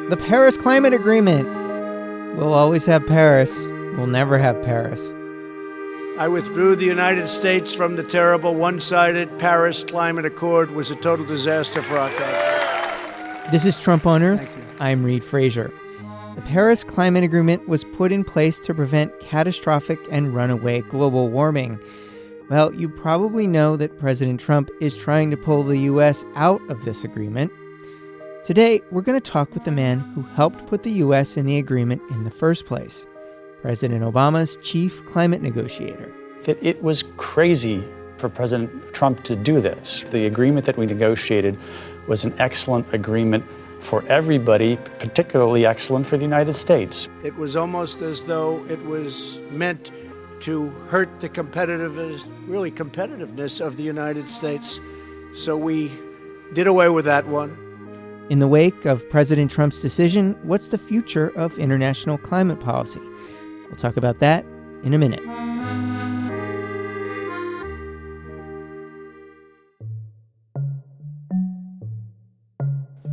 The Paris Climate Agreement. We'll always have Paris. We'll never have Paris. I withdrew the United States from the terrible one-sided Paris Climate Accord. It was a total disaster for our country. This is Trump on Earth. Thank you. I'm Reed Frazier. The Paris Climate Agreement was put in place to prevent catastrophic and runaway global warming. Well, you probably know that President Trump is trying to pull the U.S. out of this agreement. Today, we're going to talk with the man who helped put the U.S. in the agreement in the first place, President Obama's chief climate negotiator. It was crazy for President Trump to do this. The agreement that we negotiated was an excellent agreement for everybody, particularly excellent for the United States. It was almost as though it was meant to hurt the competitiveness of the United States. So we did away with that one. In the wake of President Trump's decision, what's the future of international climate policy? We'll talk about that in a minute.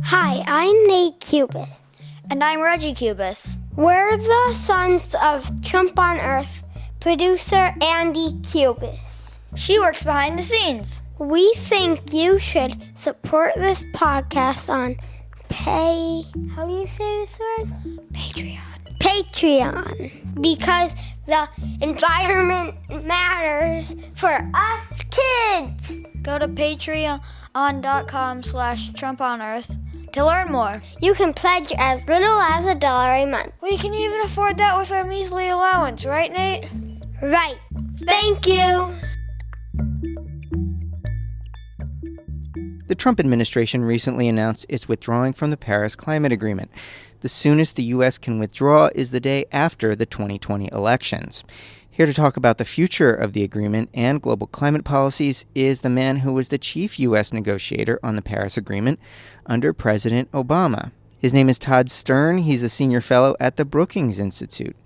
Hi, I'm Nate Cubis. And I'm Reggie Cubis. We're the sons of Trump on Earth, producer Andy Cubis. She works behind the scenes. We think you should support this podcast on how do you say this word? Patreon. Because the environment matters for us kids. Go to patreon.com/TrumpOnEarth to learn more. You can pledge as little as $1 a month. We can even afford that with our measly allowance, right, Nate? Right. Thank you. The Trump administration recently announced it's withdrawing from the Paris Climate Agreement. The soonest the U.S. can withdraw is the day after the 2020 elections. Here to talk about the future of the agreement and global climate policies is the man who was the chief U.S. negotiator on the Paris Agreement under President Obama. His name is Todd Stern. He's a senior fellow at the Brookings Institute.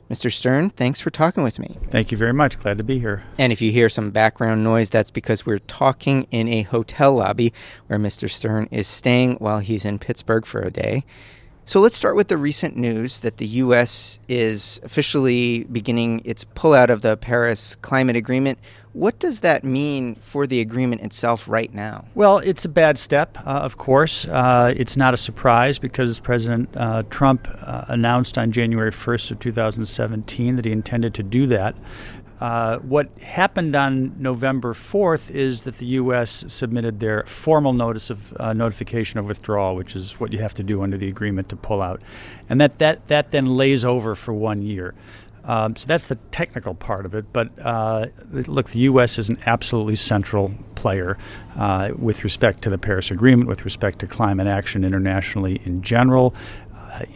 Mr. Stern, thanks for talking with me. Thank you very much. Glad to be here. And if you hear some background noise, that's because we're talking in a hotel lobby where Mr. Stern is staying while he's in Pittsburgh for a day. So let's start with the recent news that the U.S. is officially beginning its pullout of the Paris Climate Agreement. What does that mean for the agreement itself right now? Well, it's a bad step, of course. It's not a surprise because President Trump announced on January 1st of 2017 that he intended to do that. What happened on November 4th is that the U.S. submitted their formal notice of notification of withdrawal, which is what you have to do under the agreement to pull out. And that then lays over for 1 year. So that's the technical part of it. But look, the U.S. is an absolutely central player with respect to the Paris Agreement, with respect to climate action internationally in general.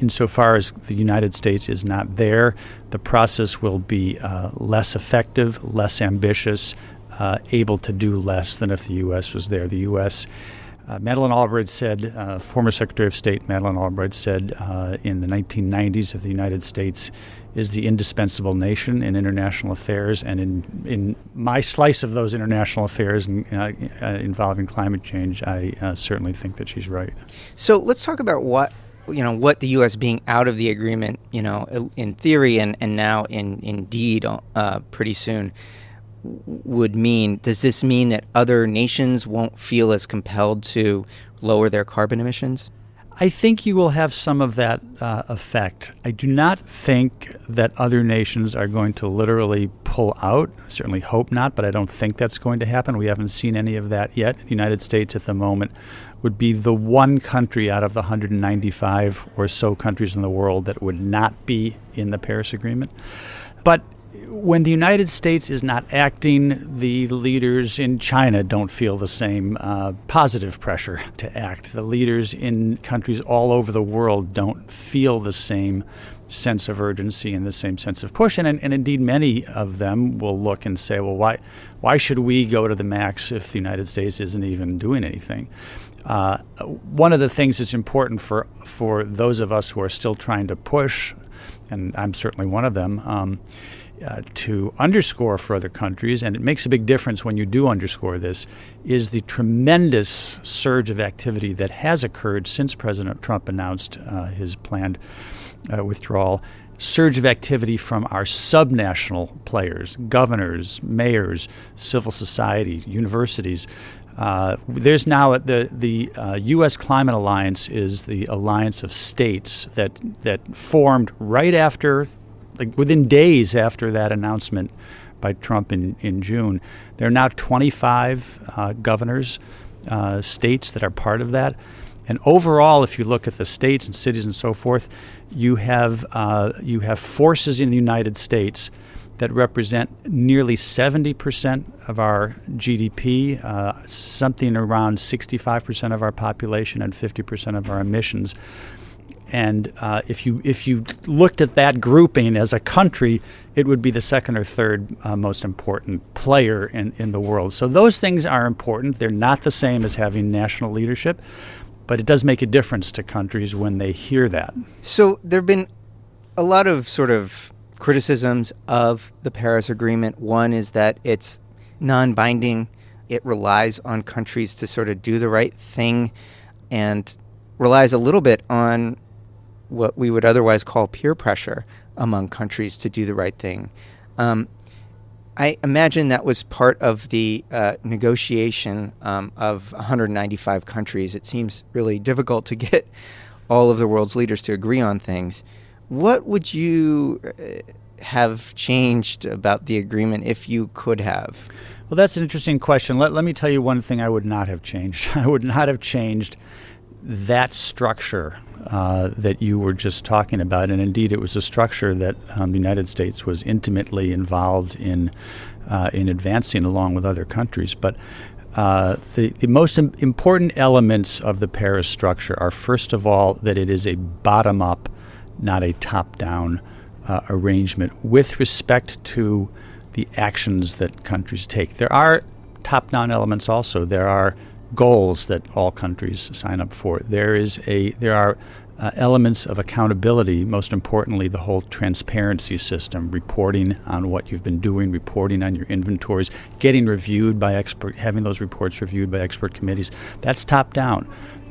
Insofar as the United States is not there, the process will be less effective, less ambitious, able to do less than if the U.S. was there. The U.S., Madeleine Albright said, former Secretary of State Madeleine Albright said in the 1990s that the United States is the indispensable nation in international affairs, and in my slice of those international affairs involving climate change, I certainly think that she's right. So let's talk about what the U.S. being out of the agreement, in theory and now in deed pretty soon would mean. Does this mean that other nations won't feel as compelled to lower their carbon emissions? I think you will have some of that effect. I do not think that other nations are going to literally pull out. I certainly hope not, but I don't think that's going to happen. We haven't seen any of that yet. The United States at the moment would be the one country out of the 195 or so countries in the world that would not be in the Paris Agreement. But when the United States is not acting, the leaders in China don't feel the same positive pressure to act. The leaders in countries all over the world don't feel the same sense of urgency and the same sense of push. And indeed, many of them will look and say, well, why should we go to the max if the United States isn't even doing anything? One of the things that's important for those of us who are still trying to push, and I'm certainly one of them, to underscore for other countries, and it makes a big difference when you do underscore this, is the tremendous surge of activity that has occurred since President Trump announced his planned withdrawal. Surge of activity from our subnational players, governors, mayors, civil society, universities. There's now the U.S. Climate Alliance is the alliance of states that formed right after, like within days after that announcement by Trump in June. There are now 25 governors, states that are part of that. And overall, if you look at the states and cities and so forth, you have forces in the United States that represent nearly 70% of our GDP, something around 65% of our population, and 50% of our emissions. And if you looked at that grouping as a country, it would be the second or third most important player in the world. So those things are important. They're not the same as having national leadership, but it does make a difference to countries when they hear that. So there have been a lot of sort of criticisms of the Paris Agreement. One is that it's non-binding. It relies on countries to sort of do the right thing and relies a little bit on what we would otherwise call peer pressure among countries to do the right thing. I imagine that was part of the negotiation of 195 countries. It seems really difficult to get all of the world's leaders to agree on things. What would you have changed about the agreement if you could have? Well, that's an interesting question. Let me tell you one thing I would not have changed. I would not have changed that structure that you were just talking about. And indeed, it was a structure that the United States was intimately involved in advancing along with other countries. But the most important elements of the Paris structure are, first of all, that it is a bottom-up, not a top-down arrangement with respect to the actions that countries take. There are top-down elements also. There are goals that all countries sign up for. There are elements of accountability, most importantly, the whole transparency system, reporting on what you've been doing, reporting on your inventories, getting reviewed by having those reports reviewed by expert committees. That's top-down.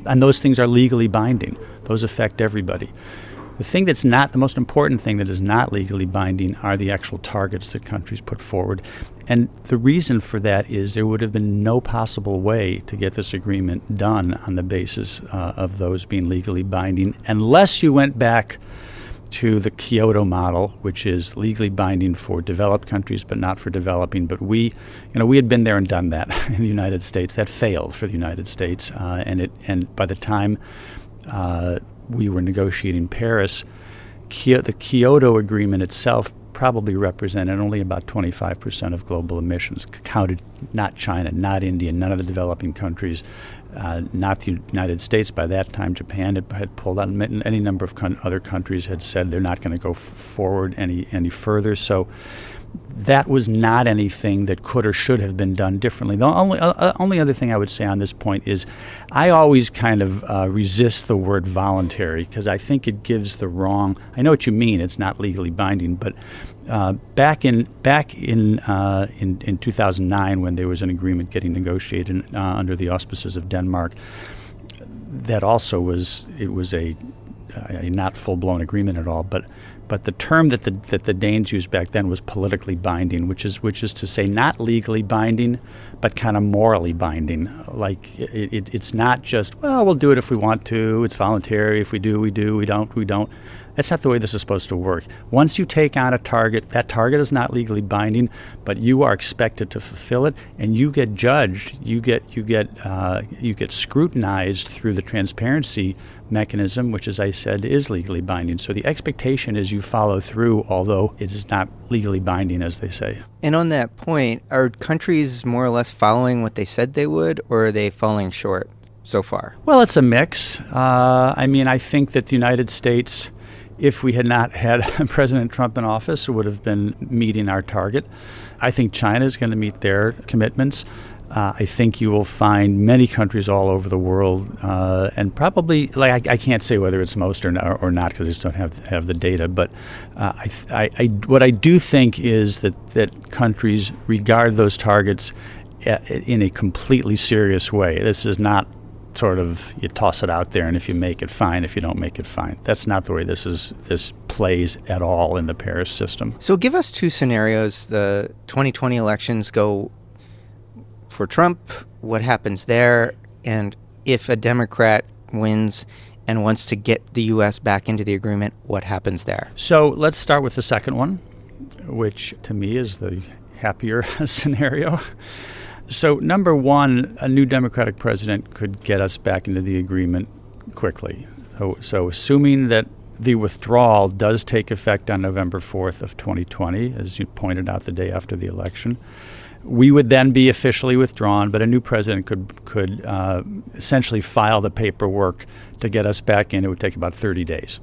And those things are legally binding. Those affect everybody. The thing that's not, the most important thing that is not legally binding are the actual targets that countries put forward. And the reason for that is there would have been no possible way to get this agreement done on the basis of those being legally binding unless you went back to the Kyoto model, which is legally binding for developed countries but not for developing. But we had been there and done that in the United States. That failed for the United States, and by the time we were negotiating Paris, the Kyoto Agreement itself probably represented only about 25% of global emissions, counted not China, not India, none of the developing countries, not the United States. By that time, Japan had pulled out. Any number of other countries had said they're not going to go forward any further. So that was not anything that could or should have been done differently. The only other thing I would say on this point is I always kind of resist the word voluntary because I think it gives the wrong. I know what you mean. It's not legally binding, but back in 2009 when there was an agreement getting negotiated under the auspices of Denmark, that also was a not full-blown agreement at all, but the term that the Danes used back then was politically binding, which is to say not legally binding, but kind of morally binding. Like it's not just, well, we'll do it if we want to. It's voluntary. If we do, we do. We don't, we don't. That's not the way this is supposed to work. Once you take on a target, that target is not legally binding, but you are expected to fulfill it, and you get judged. You get scrutinized through the transparency mechanism, which, as I said, is legally binding. So the expectation is you follow through, although it is not legally binding, as they say. And on that point, are countries more or less following what they said they would, or are they falling short so far? Well, it's a mix. I think that the United States, if we had not had President Trump in office, would have been meeting our target. I think China is going to meet their commitments. I think you will find many countries all over the world, and probably, like I can't say whether it's most or not because I just don't have the data. But what I do think is that countries regard those targets in a completely serious way. This is not sort of you toss it out there, and if you make it, fine. If you don't make it, fine. That's not the way this plays at all in the Paris system. So give us two scenarios. The 2020 elections go for Trump, what happens there, and if a Democrat wins and wants to get the U.S. back into the agreement, what happens there? So let's start with the second one, which to me is the happier scenario. So number one, a new Democratic president could get us back into the agreement quickly. So assuming that the withdrawal does take effect on November 4th of 2020, as you pointed out, the day after the election, we would then be officially withdrawn, but a new president could essentially file the paperwork to get us back in. It would take about 30 days.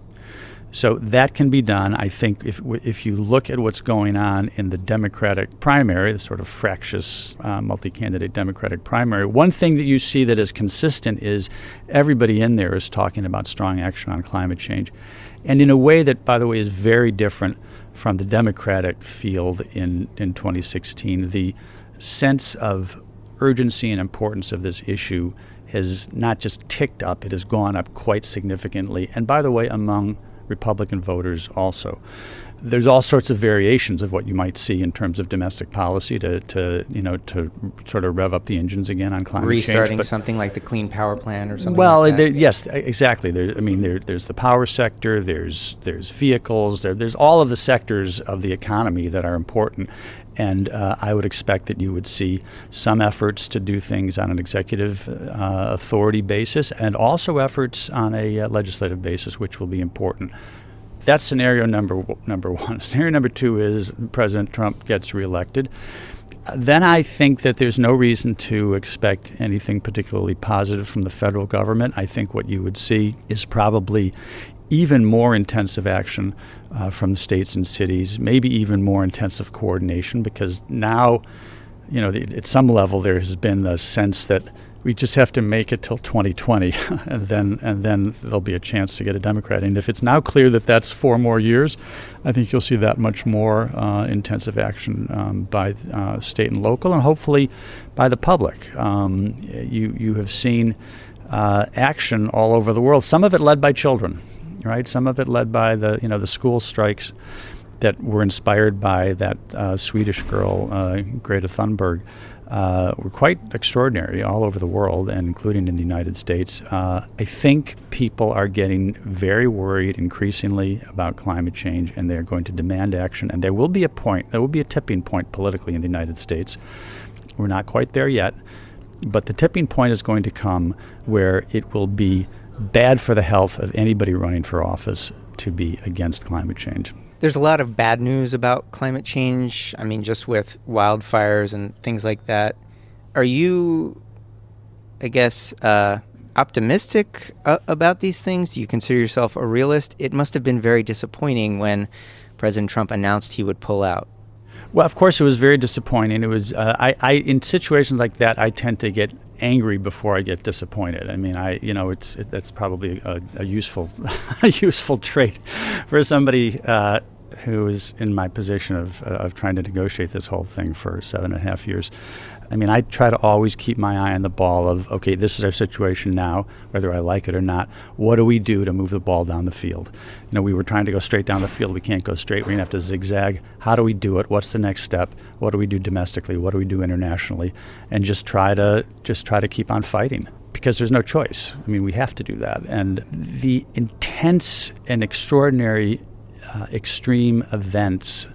So that can be done. I think if you look at what's going on in the Democratic primary, the sort of fractious multi-candidate Democratic primary, one thing that you see that is consistent is everybody in there is talking about strong action on climate change. And in a way that, by the way, is very different from the Democratic field in 2016. The sense of urgency and importance of this issue has not just ticked up, it has gone up quite significantly. And by the way, among Republican voters also. There's all sorts of variations of what you might see in terms of domestic policy to sort of rev up the engines again on climate change. Restarting something like the Clean Power Plan or something well, like that? Yes, exactly. There's the power sector, there's vehicles, there's all of the sectors of the economy that are important. And I would expect that you would see some efforts to do things on an executive authority basis and also efforts on a legislative basis, which will be important. That's scenario number one. Scenario number two is President Trump gets reelected. Then I think that there's no reason to expect anything particularly positive from the federal government. I think what you would see is probably even more intensive action from the states and cities, maybe even more intensive coordination, because now, at some level there has been the sense that we just have to make it till 2020, and then there'll be a chance to get a Democrat. And if it's now clear that that's 4 more years, I think you'll see that much more intensive action by state and local, and hopefully by the public. You have seen action all over the world. Some of it led by children, right? Some of it led by the school strikes that were inspired by that Swedish girl, Greta Thunberg. Were quite extraordinary all over the world, and including in the United States. I think people are getting very worried increasingly about climate change, and they're going to demand action. And there will be a tipping point politically in the United States. We're not quite there yet, but the tipping point is going to come where it will be bad for the health of anybody running for office to be against climate change. There's a lot of bad news about climate change. I mean, just with wildfires and things like that. Are you, I guess, optimistic about these things? Do you consider yourself a realist? It must have been very disappointing when President Trump announced he would pull out. Well, of course, it was very disappointing. It was I in situations like that, I tend to get angry before I get disappointed. I mean, that's probably a useful a useful trait for somebody who is in my position of trying to negotiate this whole thing for 7.5 years. I mean, I try to always keep my eye on the ball of, okay, this is our situation now, whether I like it or not. What do we do to move the ball down the field? We were trying to go straight down the field. We can't go straight. We're going to have to zigzag. How do we do it? What's the next step? What do we do domestically? What do we do internationally? And just try to keep on fighting, because there's no choice. I mean, we have to do that. And the intense and extraordinary extreme events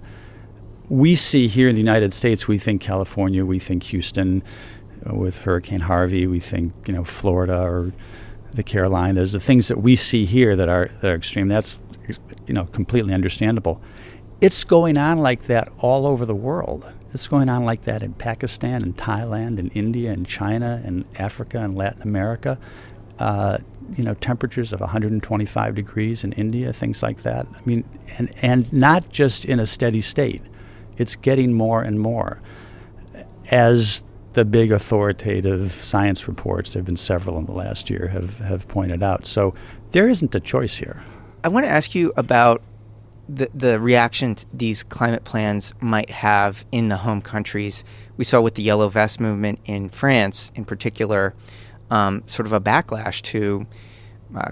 we see here in the United States, we think California, we think Houston with Hurricane Harvey, we think Florida or the Carolinas, the things that we see here that are extreme. That's completely understandable. It's going on like that all over the world. It's going on like that in Pakistan and Thailand and India and China and Africa and Latin America. Temperatures of 125 degrees in India, things like that. I mean, and not just in a steady state. It's getting more and more. As the big authoritative science reports, there have been several in the last year, have pointed out. So there isn't a choice here. I want to ask you about the reaction these climate plans might have in the home countries. We saw with the Yellow Vest movement in France, in particular, sort of a backlash to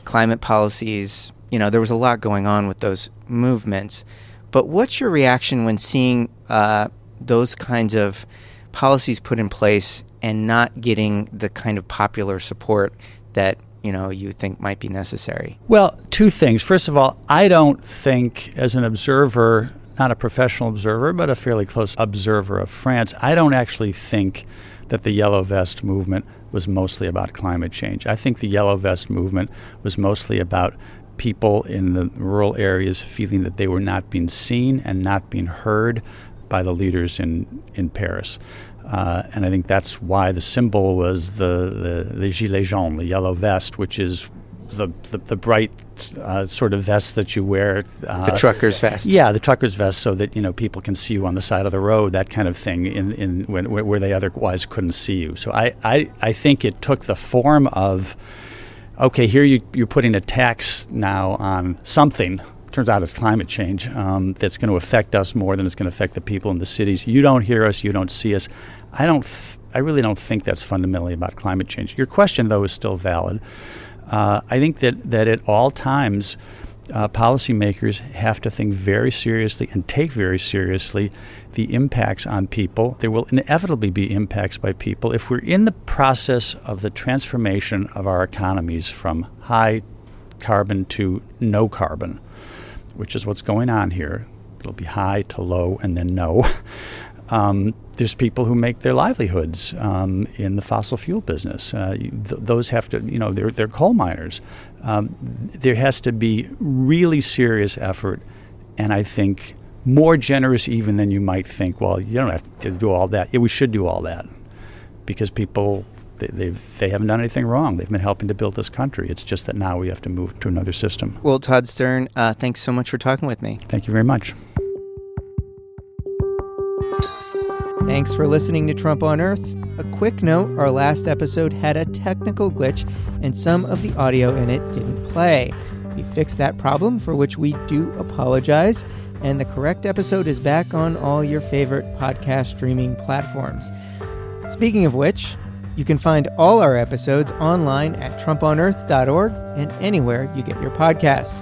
climate policies. There was a lot going on with those movements. But what's your reaction when seeing those kinds of policies put in place and not getting the kind of popular support that you think might be necessary? Well, two things. First of all, I don't think, as an observer, not a professional observer, but a fairly close observer of France, I don't actually think that the Yellow Vest movement was mostly about climate change. I think the Yellow Vest movement was mostly about people in the rural areas feeling that they were not being seen and not being heard by the leaders in Paris. And I think that's why the symbol was the gilet jaune, the yellow vest, which is the bright sort of vest that you wear. The trucker's vest. Yeah, the trucker's vest, so that people can see you on the side of the road, that kind of thing, where they otherwise couldn't see you. So I think it took the form of, okay, here you're putting a tax now on something. Turns out it's climate change that's going to affect us more than it's going to affect the people in the cities. You don't hear us, you don't see us. I really don't think that's fundamentally about climate change. Your question, though, is still valid. I think that at all times, policymakers have to think very seriously and take very seriously the impacts on people. There will inevitably be impacts by people. If we're in the process of the transformation of our economies from high carbon to no carbon, which is what's going on here. It'll be high to low and then no. There's people who make their livelihoods in the fossil fuel business. Those have to, they're coal miners. There has to be really serious effort, and I think more generous even than you might think. Well, you don't have to do all that. Yeah, we should do all that because people, they haven't done anything wrong. They've been helping to build this country. It's just that now we have to move to another system. Well, Todd Stern, thanks so much for talking with me. Thank you very much. Thanks for listening to Trump on Earth. A quick note, our last episode had a technical glitch and some of the audio in it didn't play. We fixed that problem, for which we do apologize, and the correct episode is back on all your favorite podcast streaming platforms. Speaking of which, you can find all our episodes online at trumponearth.org and anywhere you get your podcasts.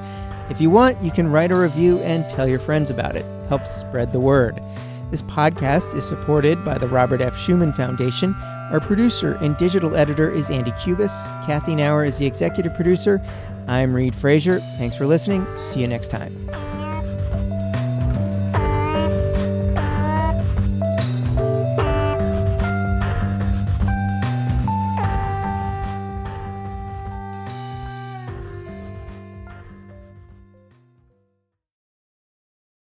If you want, you can write a review and tell your friends about it. Helps spread the word. This podcast is supported by the Robert F. Schuman Foundation. Our producer and digital editor is Andy Cubis. Kathy Nauer is the executive producer. I'm Reed Frazier. Thanks for listening. See you next time.